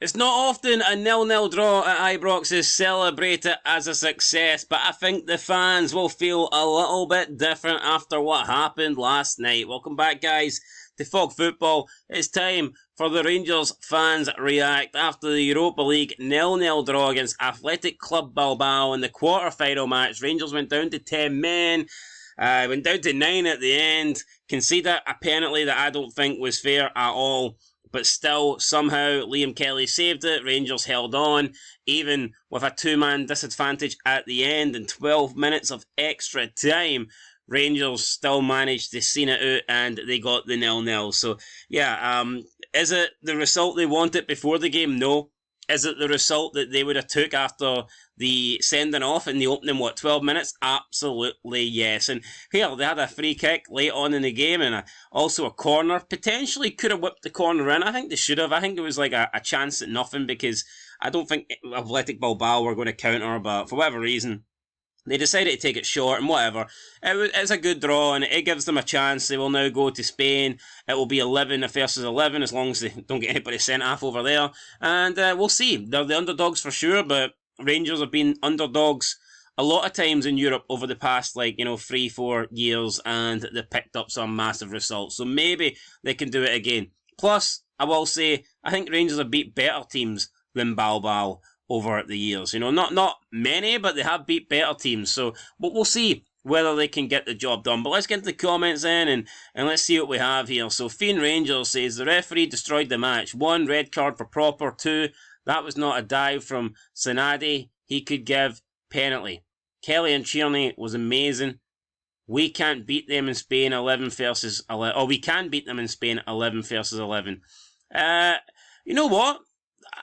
It's not often a 0-0 draw at Ibrox is celebrated as a success, but I think the fans will feel a little bit different after what happened last night. Welcome back, guys, to Fog Football. It's time for the Rangers fans react after the Europa League 0-0 draw against Athletic Club Bilbao in the quarter-final match. Rangers went down to 10 men, went down to 9 at the end, conceded a penalty that I don't think was fair at all. But still, somehow, Liam Kelly saved it. Rangers held on, even with a two-man disadvantage at the end and 12 minutes of extra time. Rangers still managed to see it out and they got the 0-0. So, yeah, is it the result they wanted before the game? No. Is it the result that they would have took after the sending off in the opening, 12 minutes? Absolutely yes. And here, they had a free kick late on in the game and also a corner. Potentially could have whipped the corner in. I think they should have. I think it was like a chance at nothing because I don't think Athletic Bilbao were going to counter, but for whatever reason, they decided to take it short and whatever. It's a good draw and it gives them a chance. They will now go to Spain. It will be 11 versus 11 as long as they don't get anybody sent off over there. And we'll see. They're the underdogs for sure, but Rangers have been underdogs a lot of times in Europe over the past 3-4 years and they've picked up some massive results. So maybe they can do it again. Plus, I will say, I think Rangers have beat better teams than Bilbao over the years. Not many, but they have beat better teams. So we'll see whether they can get the job done. But let's get into the comments then and let's see what we have here. So Fiend Rangers says, the referee destroyed the match. 1, red card for Proper. 2, that was not a dive from Sanadi. He could give penalty. Kelly and Tierney was amazing. We can't beat them in Spain 11 versus 11. Oh, we can beat them in Spain 11 versus 11. You know what?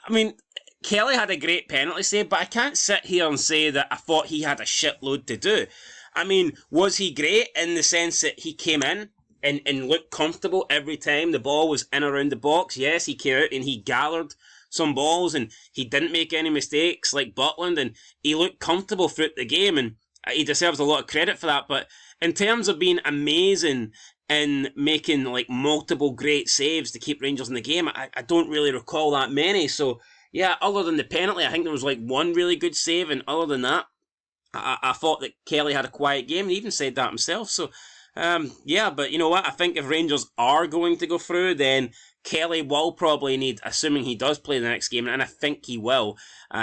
I mean, Kelly had a great penalty save, but I can't sit here and say that I thought he had a shitload to do. I mean, was he great in the sense that he came in and looked comfortable every time the ball was in around the box? Yes, he came out and he gathered some balls and he didn't make any mistakes like Butland and he looked comfortable throughout the game and he deserves a lot of credit for that. But in terms of being amazing in making multiple great saves to keep Rangers in the game, I don't really recall that many. So yeah, other than the penalty, I think there was one really good save, and other than that, I thought that Kelly had a quiet game, and he even said that himself. So, yeah, but you know what? I think if Rangers are going to go through, then Kelly will probably need, assuming he does play the next game, and I think he will,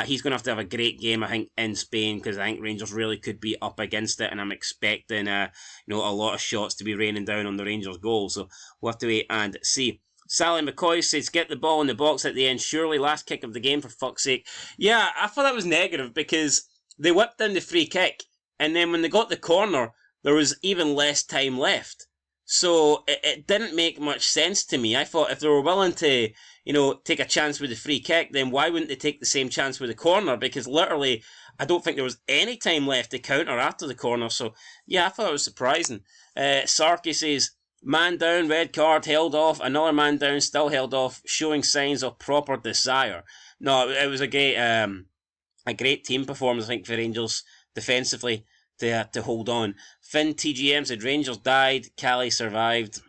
he's going to have a great game, I think, in Spain, because I think Rangers really could be up against it, and I'm expecting, a lot of shots to be raining down on the Rangers goal. So we'll have to wait and see. Sally McCoy says, get the ball in the box at the end. Surely last kick of the game, for fuck's sake. Yeah, I thought that was negative because they whipped in the free kick. And then when they got the corner, there was even less time left. So it didn't make much sense to me. I thought if they were willing to, take a chance with the free kick, then why wouldn't they take the same chance with the corner? Because literally, I don't think there was any time left to counter after the corner. So, yeah, I thought it was surprising. Sarky says, man down, red card, held off. Another man down, still held off, showing signs of proper desire. No, it was a great team performance, I think, for Rangers defensively to hold on. Finn TGM said Rangers died, Cali survived.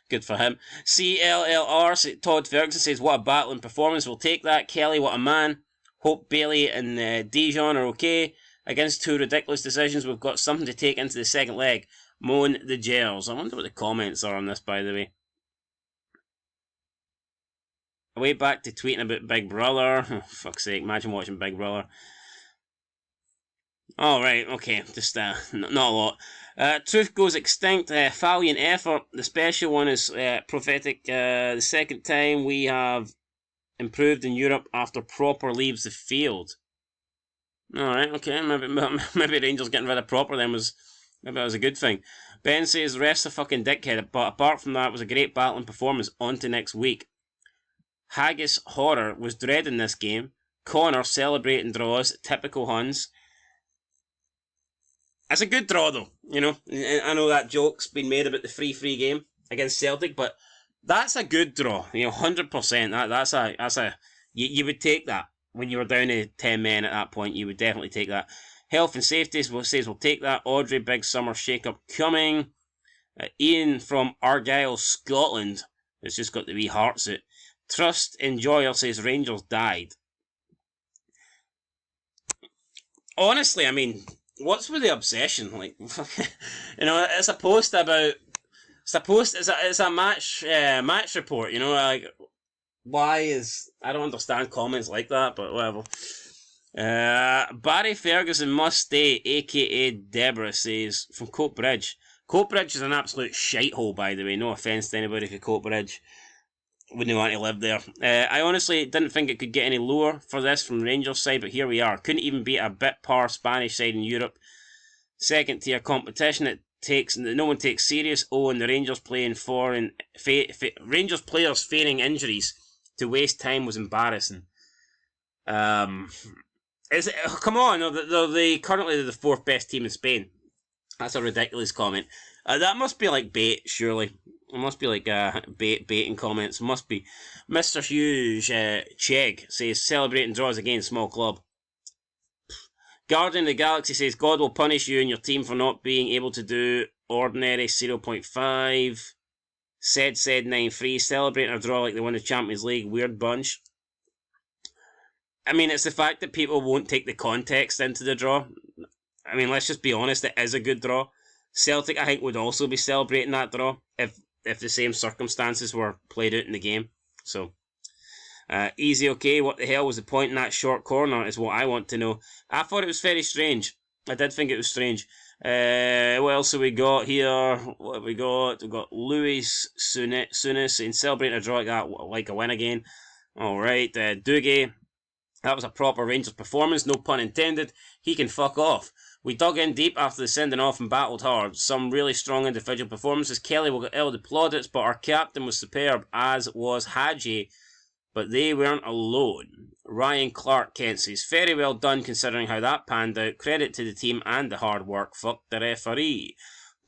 Good for him. CLLR, Todd Ferguson says, what a battling performance. We'll take that. Kelly, what a man. Hope Bailey and Dijon are okay. Against 2 ridiculous decisions, we've got something to take into the second leg. Moan the Gels. I wonder what the comments are on this, by the way. Way back to tweeting about Big Brother. Oh, fuck's sake, imagine watching Big Brother. Alright, okay, just not a lot. Truth goes extinct, valiant effort. The special one is prophetic. The second time we have improved in Europe after Proper leaves the field. Alright, okay, maybe Rangers getting rid of Proper then was... Maybe that was a good thing. Ben says, ref's a fucking dickhead, but apart from that, it was a great battling performance. On to next week. Haggis Horror was dreading this game. Connor celebrating draws, typical Huns. It's a good draw though, I know that joke's been made about the 3-3 game against Celtic, but that's a good draw, 100%. That's a you would take that. When you were down to 10 men at that point, you would definitely take that. Health and Safety says we'll take that. Audrey, big summer shake-up coming. Ian from Argyll, Scotland, has just got the wee heart suit. Trust Enjoyer says Rangers died. Honestly, I mean, what's with the obsession? Like, it's a post about. It's a match report. Like, why is I don't understand comments like that, but whatever. Barry Ferguson must stay, aka Deborah says from Coatbridge. Coatbridge is an absolute shithole, by the way. No offence to anybody for Coatbridge. Wouldn't want to live there. I honestly didn't think it could get any lower for this from Rangers side, but here we are. Couldn't even beat a bit par Spanish side in Europe. Second tier competition that no one takes serious. Oh, and the Rangers playing Rangers players feigning injuries to waste time was embarrassing. Come on, they're currently the fourth best team in Spain. That's a ridiculous comment. That must be like bait, surely. It must be like baiting comments. It must be. Mr. Hughes Chegg says celebrating draws against small club. Guardian of the Galaxy says God will punish you and your team for not being able to do ordinary 0.5. Said 9-3. Celebrating a draw like they won the Champions League. Weird bunch. I mean, it's the fact that people won't take the context into the draw. I mean, let's just be honest, it is a good draw. Celtic, I think, would also be celebrating that draw if the same circumstances were played out in the game. So, easy, okay. What the hell was the point in that short corner is what I want to know. I thought it was very strange. I did think it was strange. What else have we got here? What have we got? We've got Luis Sunis saying celebrating a draw like that, like a win again. Alright, Dougie. That was a proper Rangers performance, no pun intended. He can fuck off. We dug in deep after the sending off and battled hard. Some really strong individual performances. Kelly will get all the plaudits, but our captain was superb, as was Hadji. But they weren't alone. Ryan Clark Kent says, very well done considering how that panned out. Credit to the team and the hard work. Fuck the referee.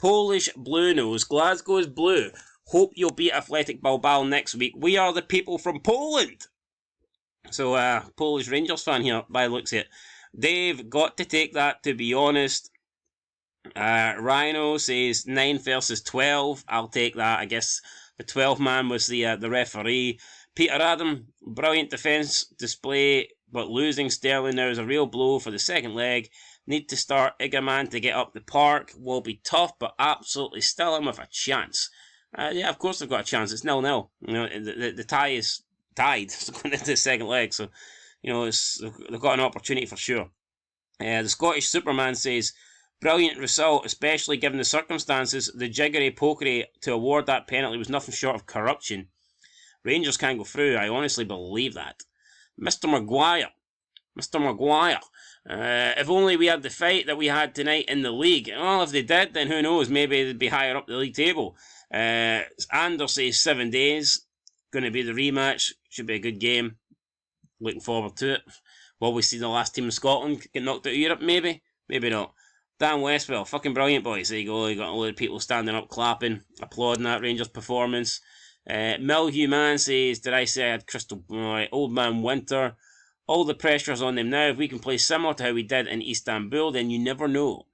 Polish Blue Nose. Glasgow is blue. Hope you'll beat Athletic Bilbao next week. We are the people from Poland. So, Polish Rangers fan here, by the looks of it. Dave, got to take that, to be honest. Rhino says 9 versus 12. I'll take that. I guess the 12 man was the referee. Peter Adam, brilliant defence display, but losing Sterling now is a real blow for the second leg. Need to start Igaman to get up the park. Will be tough, but absolutely still in with a chance. Yeah, of course they've got a chance. It's 0-0. The tie is tied going into the second leg, so they've got an opportunity for sure. The Scottish Superman says, brilliant result, especially given the circumstances. The jiggery-pokery to award that penalty was nothing short of corruption. Rangers can't go through, I honestly believe that. Mr. Maguire. If only we had the fight that we had tonight in the league. Well, if they did, then who knows, maybe they'd be higher up the league table. Anders says 7 days. Going to be the rematch. Should be a good game. Looking forward to it. Will we see the last team in Scotland get knocked out of Europe? Maybe. Maybe not. Dan Westwell. Fucking brilliant, boys. There you go. You got a load of people standing up, clapping, applauding that Rangers performance. Milhugh Man says, did I say I had Crystal... Old Man Winter. All the pressure's on them now. If we can play similar to how we did in Istanbul, then you never know.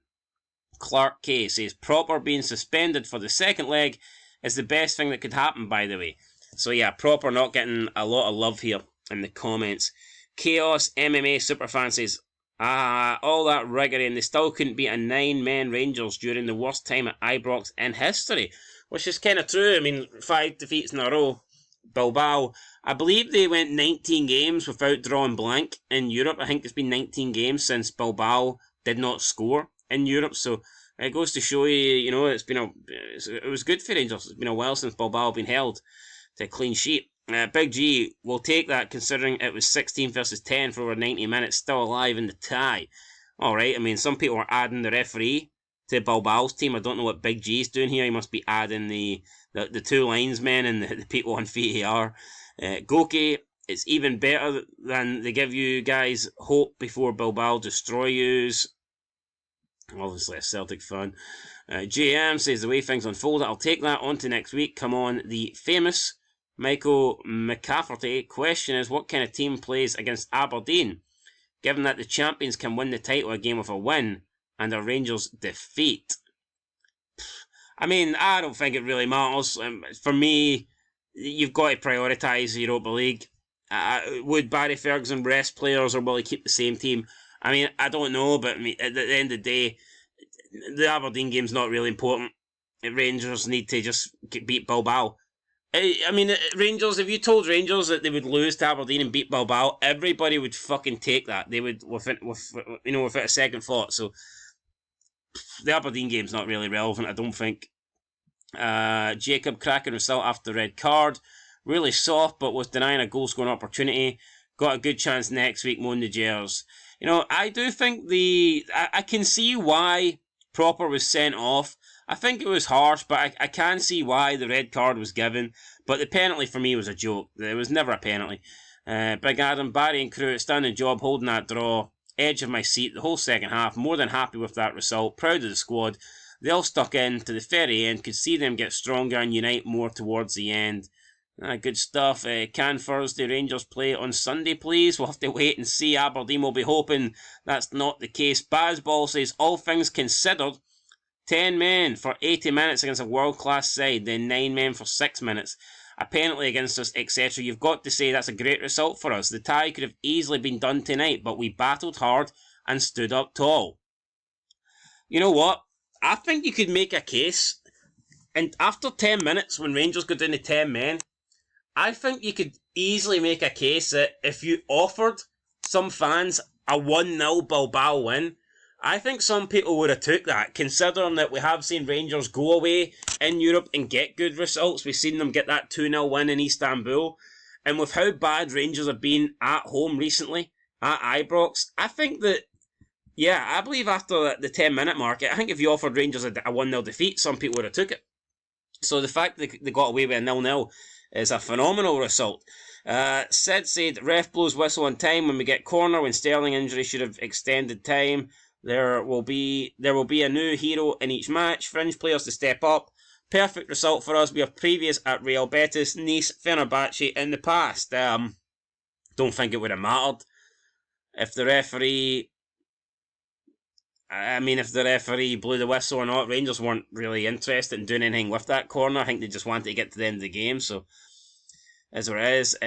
Clark K says, Proper being suspended for the second leg is the best thing that could happen, by the way. So yeah, Proper not getting a lot of love here in the comments. Chaos MMA Superfan says, all that riggery and they still couldn't beat a 9-man Rangers during the worst time at Ibrox in history. Which is kind of true. I mean, 5 defeats in a row. Bilbao, I believe they went 19 games without drawing blank in Europe. I think it's been 19 games since Bilbao did not score in Europe. So it goes to show you, it was good for Rangers. It's been a while since Bilbao been held to a clean sheet. Big G will take that considering it was 16 versus 10 for over 90 minutes, still alive in the tie. Alright, I mean, some people are adding the referee to Bilbao's team. I don't know what Big G's doing here. He must be adding the two linesmen and the people on VAR. Goki, it's even better than they give you guys hope before Bilbao destroy yous. Obviously a Celtic fan. JM says the way things unfold, I'll take that on to next week. Come on, the famous Michael McCafferty. Question is, what kind of team plays against Aberdeen? Given that the champions can win the title again with a win, and a Rangers defeat. I mean, I don't think it really matters. For me, you've got to prioritise the Europa League. Would Barry Ferguson rest players, or will he keep the same team? I mean, I don't know, but I mean, at the end of the day, the Aberdeen game's not really important. Rangers need to just beat Bilbao. I mean, Rangers, if you told Rangers that they would lose to Aberdeen and beat Bilbao, everybody would fucking take that. They would, without a second thought. So, the Aberdeen game's not really relevant, I don't think. Jacob cracking result after the red card. Really soft, but was denying a goal scoring opportunity. Got a good chance next week, moan the Gers. I do think I can see why Proper was sent off. I think it was harsh, but I can see why the red card was given. But the penalty for me was a joke. It was never a penalty. Big Adam, Barry and crew, outstanding job holding that draw. Edge of my seat the whole second half. More than happy with that result. Proud of the squad. They all stuck in to the very end. Could see them get stronger and unite more towards the end. Good stuff. Can Thursday Rangers play on Sunday, please? We'll have to wait and see. Aberdeen will be hoping that's not the case. Bazball says, all things considered, 10 men for 80 minutes against a world-class side, then 9 men for 6 minutes. A penalty against us, etc. You've got to say that's a great result for us. The tie could have easily been done tonight, but we battled hard and stood up tall. You know what? I think you could make a case, and after 10 minutes, when Rangers go down to 10 men, I think you could easily make a case that if you offered some fans a 1-0 Bilbao win, I think some people would have took that, considering that we have seen Rangers go away in Europe and get good results. We've seen them get that 2-0 win in Istanbul. And with how bad Rangers have been at home recently, at Ibrox, I think that, I believe after the 10-minute mark, I think if you offered Rangers a 1-0 defeat, some people would have took it. So the fact that they got away with a 0-0 is a phenomenal result. Sid said, ref blows whistle on time when we get corner, when Sterling injury should have extended time. There will be a new hero in each match. Fringe players to step up. Perfect result for us. We have previous at Real Betis, Nice, Fenerbahce in the past. Don't think it would have mattered if the referee blew the whistle or not. Rangers weren't really interested in doing anything with that corner. I think they just wanted to get to the end of the game. So, as it is,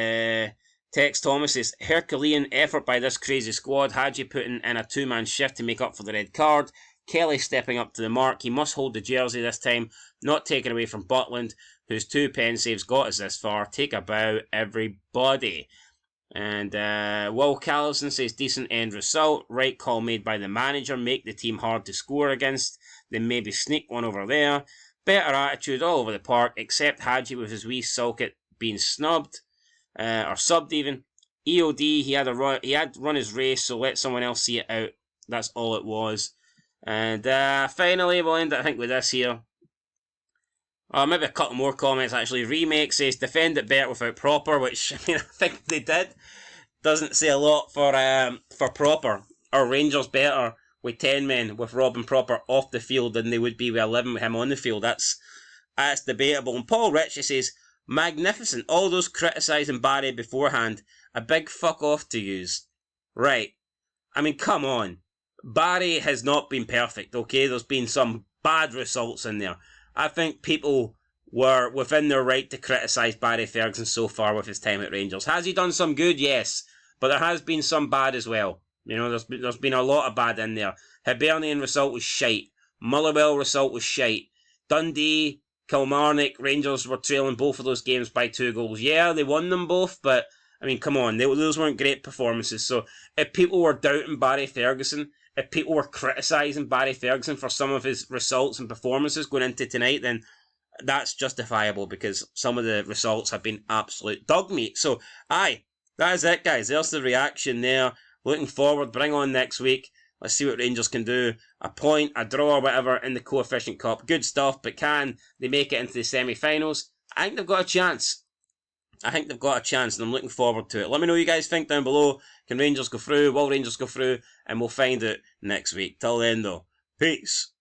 Tex Thomas says, Herculean effort by this crazy squad. Hadji putting in a two-man shift to make up for the red card. Kelly stepping up to the mark. He must hold the jersey this time, not taken away from Butland, whose 2 pen saves got us this far. Take a bow, everybody. And Will Callison says, decent end result. Right call made by the manager. Make the team hard to score against. Then maybe sneak one over there. Better attitude all over the park, except Hadji with his wee sulket being snubbed. Or subbed even. EOD, he had run his race, so let someone else see it out. That's all it was. And finally, we'll end it, I think, with this here. Maybe a couple more comments, actually. Remake says, defend it better without Proper, which, I think they did. Doesn't say a lot for Proper. Or Rangers better with 10 men with Robin Proper off the field than they would be with 11 with him on the field. That's debatable. And Paul Ritchie says, magnificent. All those criticising Barry beforehand. A big fuck off to yous. Right. I mean, come on. Barry has not been perfect, okay? There's been some bad results in there. I think people were within their right to criticise Barry Ferguson so far with his time at Rangers. Has he done some good? Yes. But there has been some bad as well. There's been a lot of bad in there. Hibernian result was shite. Motherwell result was shite. Dundee, Kilmarnock, Rangers were trailing both of those games by 2 goals. Yeah, they won them both, but, I mean, come on, those weren't great performances. So, if people were doubting Barry Ferguson, if people were criticising Barry Ferguson for some of his results and performances going into tonight, then that's justifiable, because some of the results have been absolute dog meat. So, that is it, guys. There's the reaction there. Looking forward, bring on next week. Let's see what Rangers can do. A point, a draw, or whatever in the Coefficient Cup. Good stuff, but can they make it into the semi-finals? I think they've got a chance. And I'm looking forward to it. Let me know what you guys think down below. Can Rangers go through? Will Rangers go through? And we'll find out next week. Till then, though, peace.